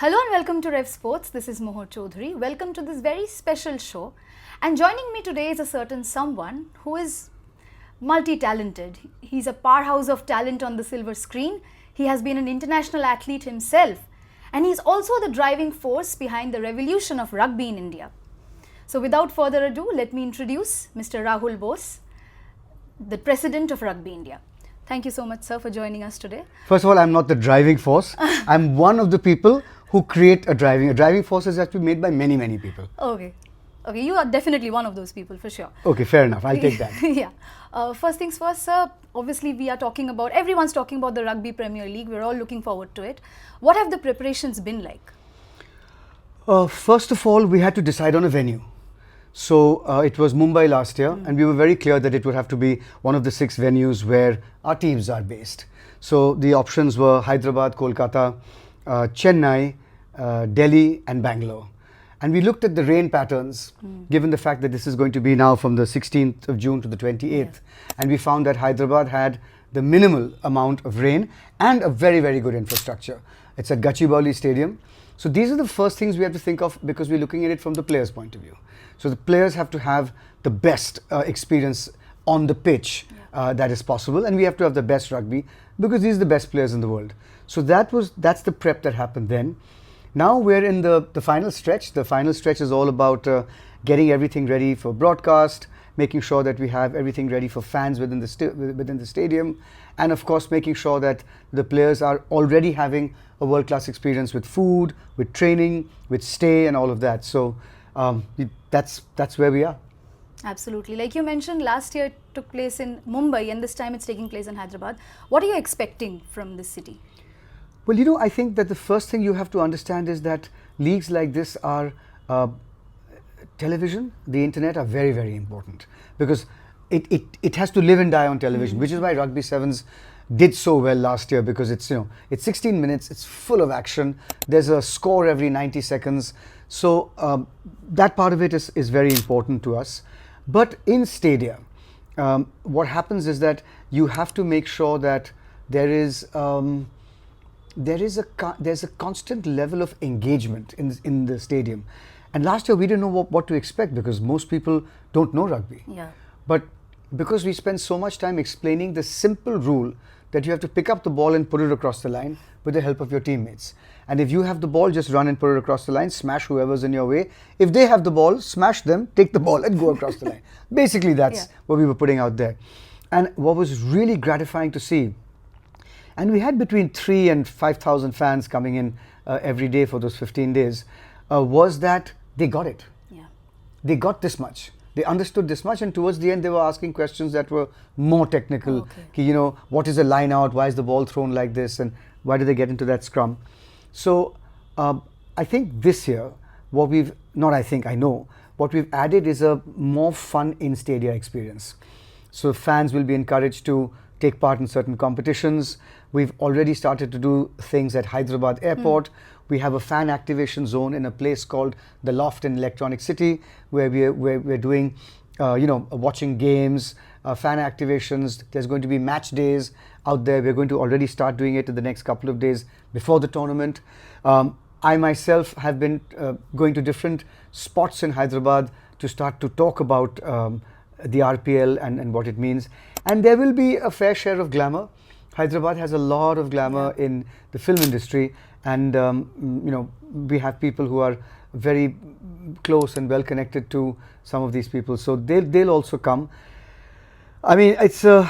Hello and welcome to Revsportz. This is Mohor Chaudhary. Welcome to this very special show. And joining me today is a certain someone who is multi-talented. He's a powerhouse of talent on the silver screen. He has been an international athlete himself. And he's also the driving force behind the revolution of rugby in India. So without further ado, let me introduce Mr. Rahul Bose, the President of Rugby India. Thank you so much, sir, for joining us today. First of all, I'm not the driving force. I'm one of the people who create a driving. A driving force is actually made by many, many people. Okay. Okay, you are definitely one of those people for sure. Okay, fair enough. I'll take that. Yeah. First things first, sir. Obviously, we are talking about, everyone's talking about the Rugby Premier League. We're all looking forward to it. What have the preparations been like? First of all, we had to decide on a venue. So it was Mumbai last year, and we were very clear that it would have to be one of the 6 venues where our teams are based. So the options were Hyderabad, Kolkata, Chennai, Delhi and Bangalore. And we looked at the rain patterns, given the fact that this is going to be now from the 16th of June to the 28th. And we found that Hyderabad had the minimal amount of rain and a very, very good infrastructure. It's at Gachibowli Stadium. So these are the first things we have to think of because we're looking at it from the players' point of view. So the players have to have the best experience on the pitch that is possible, and we have to have the best rugby because these are the best players in the world. So that's the prep that happened then. Now we're in the final stretch. The final stretch is all about getting everything ready for broadcast, making sure that we have everything ready for fans within the stadium, and of course making sure that the players are already having a world-class experience with food, with training, with stay and all of that. So that's where we are. Absolutely. Like you mentioned, last year it took place in Mumbai and this time it's taking place in Hyderabad. What are you expecting from this city? Well, you know, I think that the first thing you have to understand is that leagues like this are television, the internet are very, very important because it has to live and die on television, which is why Rugby Sevens did so well last year because it's 16 minutes, it's full of action, there's a score every 90 seconds. So that part of it is very important to us. But in stadia, what happens is that you have to make sure that there's a constant level of engagement in the stadium. And last year we didn't know what to expect because most people don't know rugby. Yeah. But because we spent so much time explaining the simple rule that you have to pick up the ball and put it across the line with the help of your teammates. And if you have the ball, just run and put it across the line, smash whoever's in your way. If they have the ball, smash them, take the ball and go across the line. Basically, that's what we were putting out there. And what was really gratifying to see, and we had between 3,000 and 5,000 fans coming in every day for those 15 days, was that they got it. Yeah. They got this much. They understood this much, and towards the end they were asking questions that were more technical. Okay. What is a line out? Why is the ball thrown like this? And why did they get into that scrum? So I think this year, what we've added is a more fun in-stadia experience. So fans will be encouraged to take part in certain competitions. We've already started to do things at Hyderabad Airport. We have a fan activation zone in a place called the Loft in Electronic City, where we're doing, watching games, fan activations. There's going to be match days out there. We're going to already start doing it in the next couple of days before the tournament. I myself have been going to different spots in Hyderabad to start to talk about the RPL and what it means. And there will be a fair share of glamour. Hyderabad has a lot of glamour in the film industry, and we have people who are very close and well connected to some of these people, so they'll also come. I mean, it's the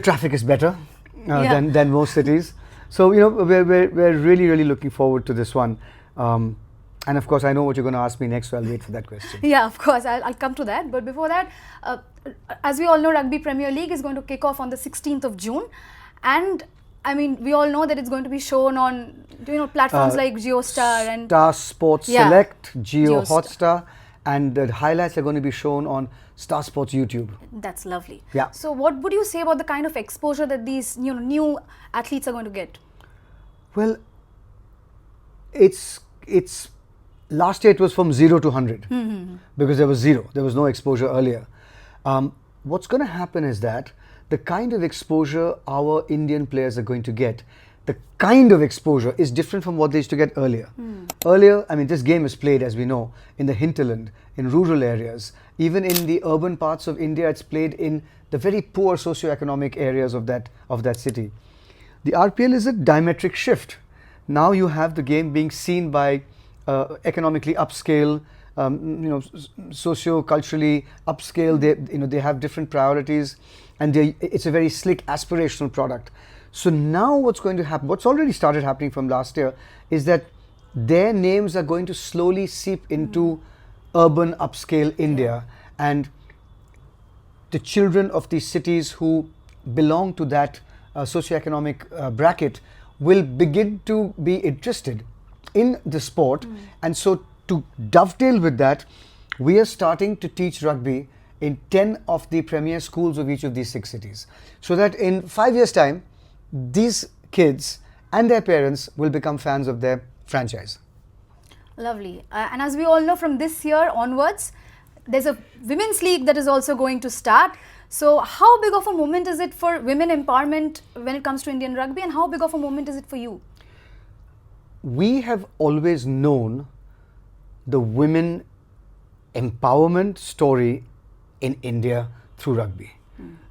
traffic is better than most cities, so we're really looking forward to this one. And of course, I know what you're going to ask me next, so I'll wait for that question. Yeah, of course, I'll come to that. But before that, as we all know, Rugby Premier League is going to kick off on the 16th of June. And I mean, we all know that it's going to be shown on, platforms like JioStar and Star Sports Select, Jio Hotstar, and the highlights are going to be shown on Star Sports YouTube. That's lovely. Yeah. So what would you say about the kind of exposure that these new athletes are going to get? Well, it's last year it was from 0 to 100 because there was 0. There was no exposure earlier. What's going to happen is that the kind of exposure our Indian players are going to get the kind of exposure is different from what they used to get earlier. Earlier, I mean, this game is played, as we know, in the hinterland, in rural areas. Even in the urban parts of India, it's played in the very poor socioeconomic areas of that city. The RPL is a diametric shift. Now you have the game being seen by economically upscale, socio-culturally upscale. They have different priorities, and it's a very slick aspirational product. So now what's going to happen, what's already started happening from last year, is that their names are going to slowly seep into urban upscale India, and the children of these cities who belong to that socioeconomic bracket will begin to be interested in the sport. And so to dovetail with that, we are starting to teach rugby in 10 of the premier schools of each of these 6 cities, so that in 5 years' time, these kids and their parents will become fans of their franchise. Lovely. And as we all know, from this year onwards, there's a women's league that is also going to start. So how big of a moment is it for women empowerment when it comes to Indian rugby, and how big of a moment is it for you? We have always known the women empowerment story in India through rugby.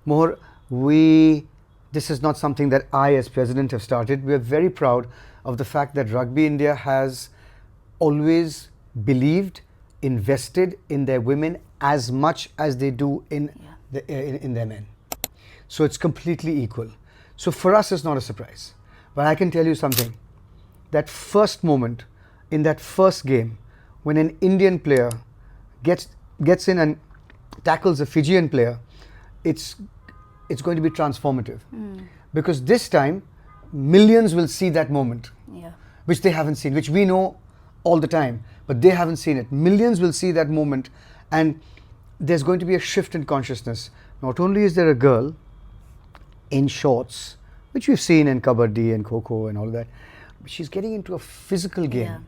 More, this is not something that I as president have started. We are very proud of the fact that Rugby India has always believed, invested in their women as much as they do in their men. So it's completely equal. So for us, it's not a surprise. But I can tell you something. That first moment in that first game, when an Indian player gets in and tackles a Fijian player, it's going to be transformative. Because this time, millions will see that moment, which they haven't seen, which we know all the time, but they haven't seen it. Millions will see that moment, and there's going to be a shift in consciousness. Not only is there a girl in shorts, which we've seen in Kabaddi and Kho-Kho and all that, but she's getting into a physical game.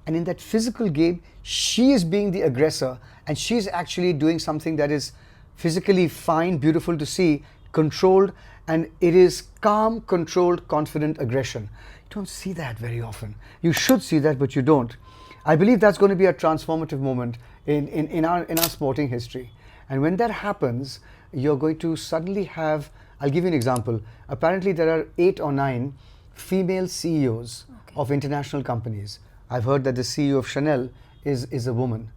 And in that physical game, she is being the aggressor, and she's actually doing something that is physically fine, beautiful to see, controlled, and it is calm, controlled, confident aggression. You don't see that very often. You should see that, but you don't. I believe that's going to be a transformative moment in our sporting history. And when that happens, you're going to suddenly have, I'll give you an example. Apparently there are 8 or 9 female CEOs of international companies. I've heard that the CEO of Chanel is a woman.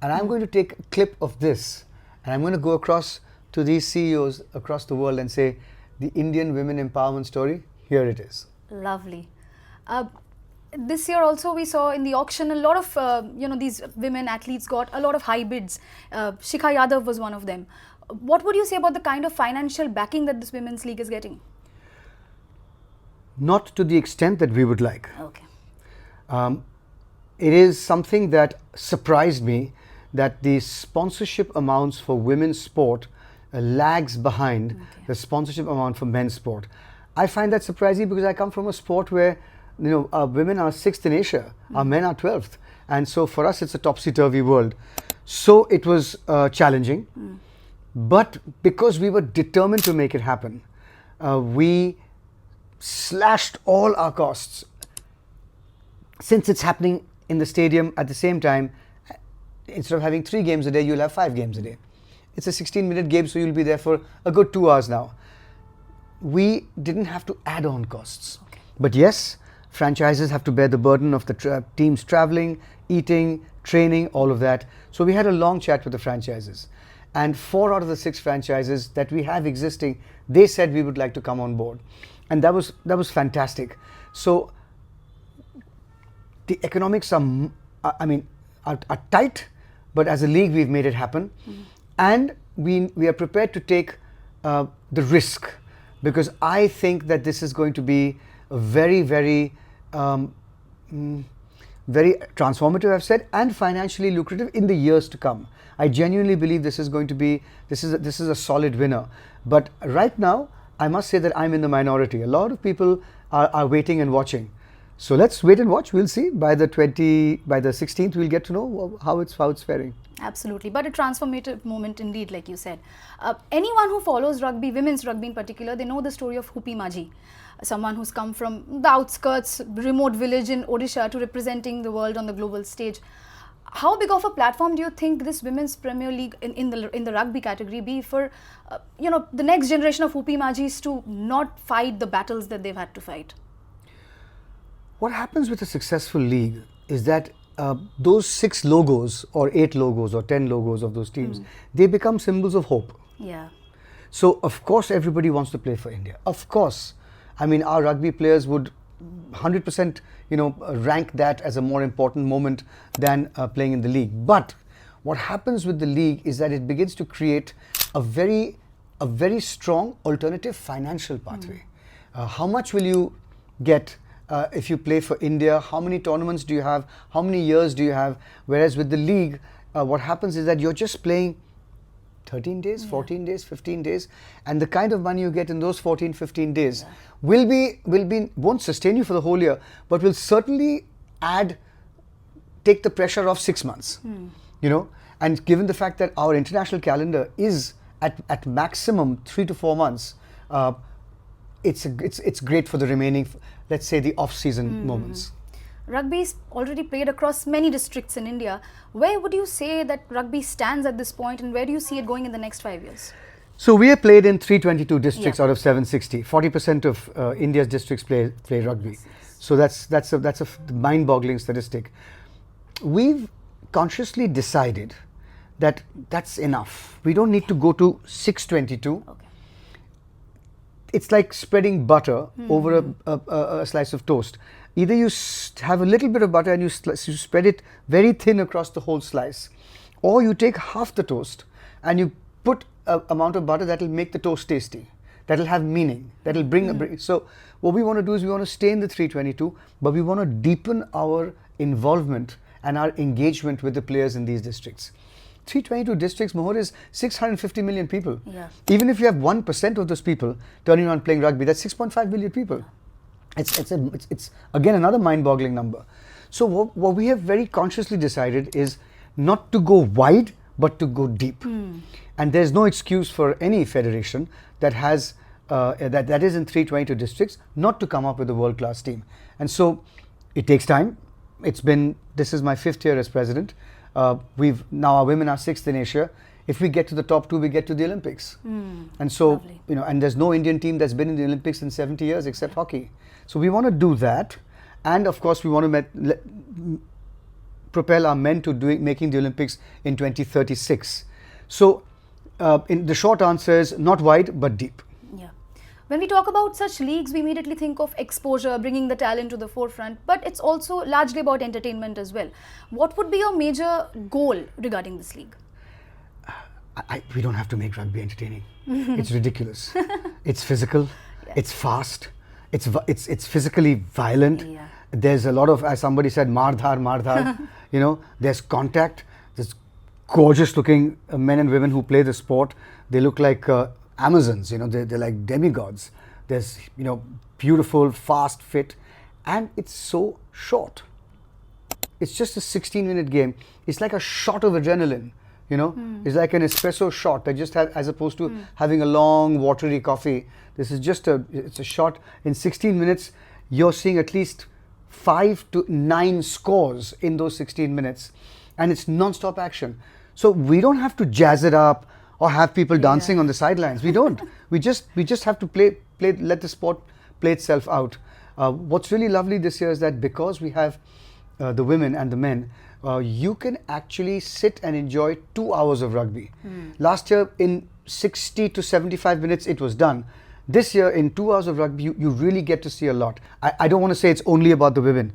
And I'm going to take a clip of this, and I'm going to go across to these CEOs across the world and say, the Indian women empowerment story, here it is. Lovely. This year also we saw in the auction a lot of, these women athletes got a lot of high bids. Shikha Yadav was one of them. What would you say about the kind of financial backing that this women's league is getting? Not to the extent that we would like. Okay. It is something that surprised me, that the sponsorship amounts for women's sport lags behind the sponsorship amount for men's sport. I find that surprising because I come from a sport where women are 6th in Asia, our men are 12th, and so for us it's a topsy-turvy world. So it was challenging, but because we were determined to make it happen, we slashed all our costs. Since it's happening in the stadium at the same time, instead of having 3 games a day, you'll have 5 games a day. It's a 16-minute game, so you'll be there for a good 2 hours now. We didn't have to add on costs. But yes, franchises have to bear the burden of the teams traveling, eating, training, all of that. So we had a long chat with the franchises. And 4 out of the 6 franchises that we have existing, they said we would like to come on board. And that was fantastic. So the economics are tight, but as a league we've made it happen. And we are prepared to take the risk, because I think that this is going to be a very, very, very transformative, I've said, and financially lucrative in the years to come. I genuinely believe this is going to be, this is a solid winner. But right now, I must say that I'm in the minority. A lot of people are waiting and watching. So let's wait and watch. We'll see. By the 16th, we'll get to know how it's faring. Absolutely, but a transformative moment indeed, like you said. Anyone who follows rugby, women's rugby in particular, they know the story of Hupi Maji, someone who's come from the outskirts, remote village in Odisha to representing the world on the global stage. How big of a platform do you think this Women's Premier League in the rugby category be for, the next generation of Hupi Majis to not fight the battles that they've had to fight? What happens with a successful league is that those 6 logos or 8 logos or 10 logos of those teams, they become symbols of hope. Yeah. So of course everybody wants to play for India. Of course. I mean, our rugby players would 100% rank that as a more important moment than playing in the league. But what happens with the league is that it begins to create a very strong alternative financial pathway. How much will you get if you play for India? How many tournaments do you have? How many years do you have? Whereas with the league, what happens is that you're just playing 13 days, 14 days, 15 days, and the kind of money you get in those 14, 15 days won't sustain you for the whole year, but will certainly take the pressure off 6 months. And given the fact that our international calendar is at maximum 3 to 4 months, it's great for the remaining, let's say, the off-season moments. Rugby's already played across many districts in India. Where would you say that rugby stands at this point, and where do you see it going in the next 5 years? So we have played in 322 districts out of 760. 40% of India's districts play rugby. So that's a mind-boggling statistic. We've consciously decided that that's enough. We don't need to go to 622. Okay. It's like spreading butter over a slice of toast. Either you have a little bit of butter and you spread it very thin across the whole slice, or you take half the toast and you put an amount of butter that will make the toast tasty, that will have meaning, that will bring so what we want to do is we want to stay in the 322, but we want to deepen our involvement and our engagement with the players in these districts. 322 districts, Mohor, is 650 million people. Yeah. Even if you have 1% of those people turning on playing rugby, that's 6.5 million people. It's again another mind-boggling number. So what we have very consciously decided is not to go wide, but to go deep. And there's no excuse for any federation that has that is in 322 districts not to come up with a world-class team. And so it takes time. This is my 5th year as president. Now our women are 6th in Asia. If we get to the top 2, we get to the Olympics. And so, lovely. And there's no Indian team that's been in the Olympics in 70 years except hockey. So we want to do that. And of course, we want to propel our men to making the Olympics in 2036. So in the short answer is not wide, but deep. Yeah. When we talk about such leagues, we immediately think of exposure, bringing the talent to the forefront, but it's also largely about entertainment as well. What would be your major goal regarding this league? We don't have to make rugby entertaining. It's ridiculous. It's physical. Yeah. It's fast. It's physically violent. Yeah. There's a lot of, as somebody said, mardhar. There's contact. There's gorgeous looking men and women who play the sport. They look like Amazons. They're like demigods. There's beautiful, fast, fit, and it's so short. It's just a 16-minute game. It's like a shot of adrenaline. It's like an espresso shot that just as opposed to having a long watery coffee. This is just it's a shot. In 16 minutes, you're seeing at least 5 to 9 scores in those 16 minutes, and it's non-stop action. So we don't have to jazz it up or have people dancing on the sidelines. We don't. we just have to play. Let the sport play itself out. What's really lovely this year is that because we have the women and the men, you can actually sit and enjoy 2 hours of rugby. Last year, in 60 to 75 minutes, it was done. This year, in 2 hours of rugby, you really get to see a lot. I don't want to say it's only about the women.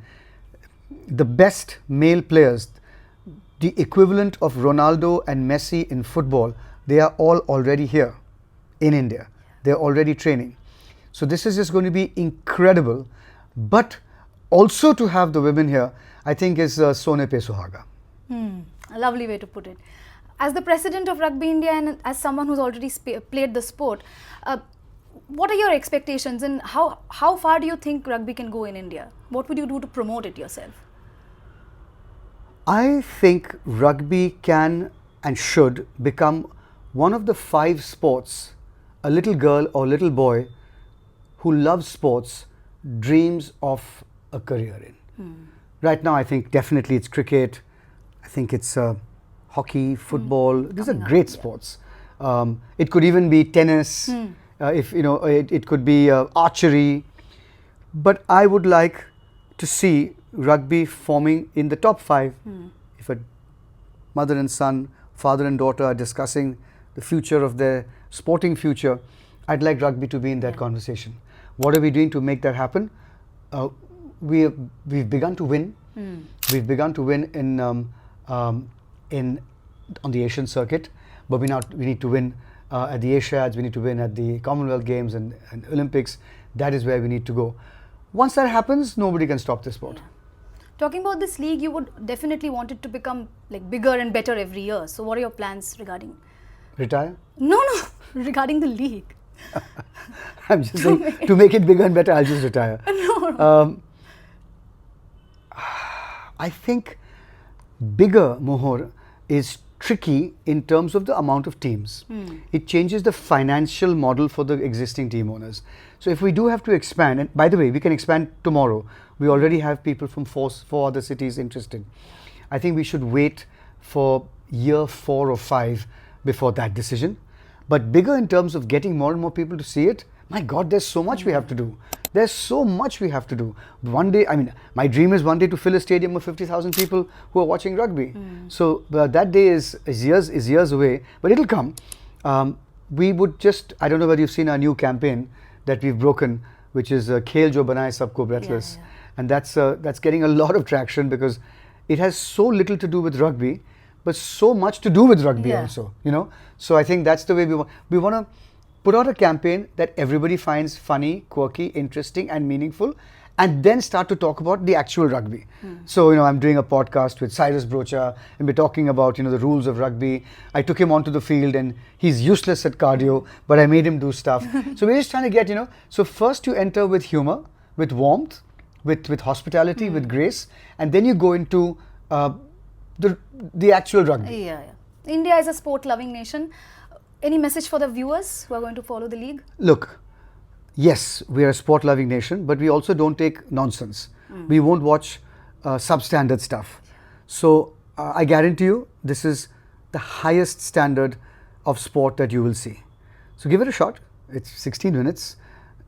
The best male players, the equivalent of Ronaldo and Messi in football, they are all already here in India. They're already training. So this is just going to be incredible. But also to have the women here, I think is Sone Pe Suhaga. A lovely way to put it. As the president of Rugby India and as someone who's already played the sport, what are your expectations and how far do you think rugby can go in India? What would you do to promote it yourself? I think rugby can and should become one of the 5 sports a little girl or little boy who loves sports dreams of a career in. Right now, I think definitely it's cricket. I think it's hockey, football. These are great sports. It could even be tennis. If you know, it could be archery. But I would like to see rugby forming in the top 5. If a mother and son, father and daughter are discussing the future of their sporting future, I'd like rugby to be in that conversation. What are we doing to make that happen? We've begun to win. We've begun to win in on the Asian circuit, but we need to win at the Asiads. We need to win at the Commonwealth Games and Olympics. That is where we need to go. Once that happens, nobody can stop this sport. Talking about this league, you would definitely want it to become like bigger and better every year. So what are your plans regarding? Retire? No, regarding the league. I'm just saying, to make it bigger and better, I'll just retire. No. I think bigger, Mohor, is tricky in terms of the amount of teams. It changes the financial model for the existing team owners. So if we do have to expand, and by the way, we can expand tomorrow. We already have people from 4 other cities interested. I think we should wait for year 4 or 5 before that decision. But bigger in terms of getting more and more people to see it, my God, there's so much we have to do. There's so much we have to do. One day, I mean, my dream is one day to fill a stadium of 50,000 people who are watching rugby. So that day is years away, but it'll come. We would just, I don't know whether you've seen our new campaign that we've broken, which is Khel Jo Banaye Sabko Breathless. And that's getting a lot of traction because it has so little to do with rugby, but so much to do with rugby also, you know. So I think that's the way we want to put out a campaign that everybody finds funny, quirky, interesting and meaningful, and then start to talk about the actual rugby. So, you know, I'm doing a podcast with Cyrus Brocha and we're talking about, you know, the rules of rugby. I took him onto the field and he's useless at cardio, but I made him do stuff. So we're just trying to get, you know, so first you enter with humor, with warmth, with hospitality, with grace, and then you go into the actual rugby. India is a sport-loving nation. Any message for the viewers who are going to follow the league? Look, yes, we are a sport-loving nation, but we also don't take nonsense. We won't watch substandard stuff. So I guarantee you, this is the highest standard of sport that you will see. So give it a shot. It's 16 minutes.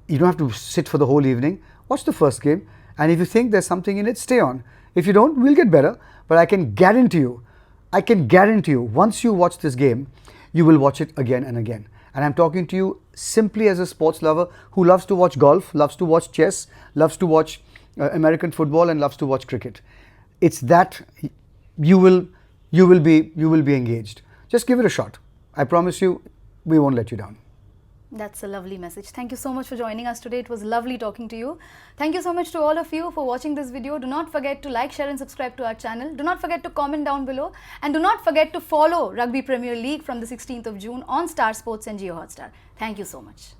You don't have to sit for the whole evening. Watch the first game. And if you think there's something in it, stay on. If you don't, we'll get better. But I can guarantee you, once you watch this game, you will watch it again and again. And I'm talking to you simply as a sports lover who loves to watch golf, loves to watch chess, loves to watch American football and loves to watch cricket. It's that you will be engaged. Just give it a shot. I promise you, we won't let you down. That's a lovely message. Thank you so much for joining us today. It was lovely talking to you. Thank you so much to all of you for watching this video. Do not forget to like, share and subscribe to our channel. Do not forget to comment down below. And do not forget to follow Rugby Premier League from the 16th of June on Star Sports and Jio Hotstar. Thank you so much.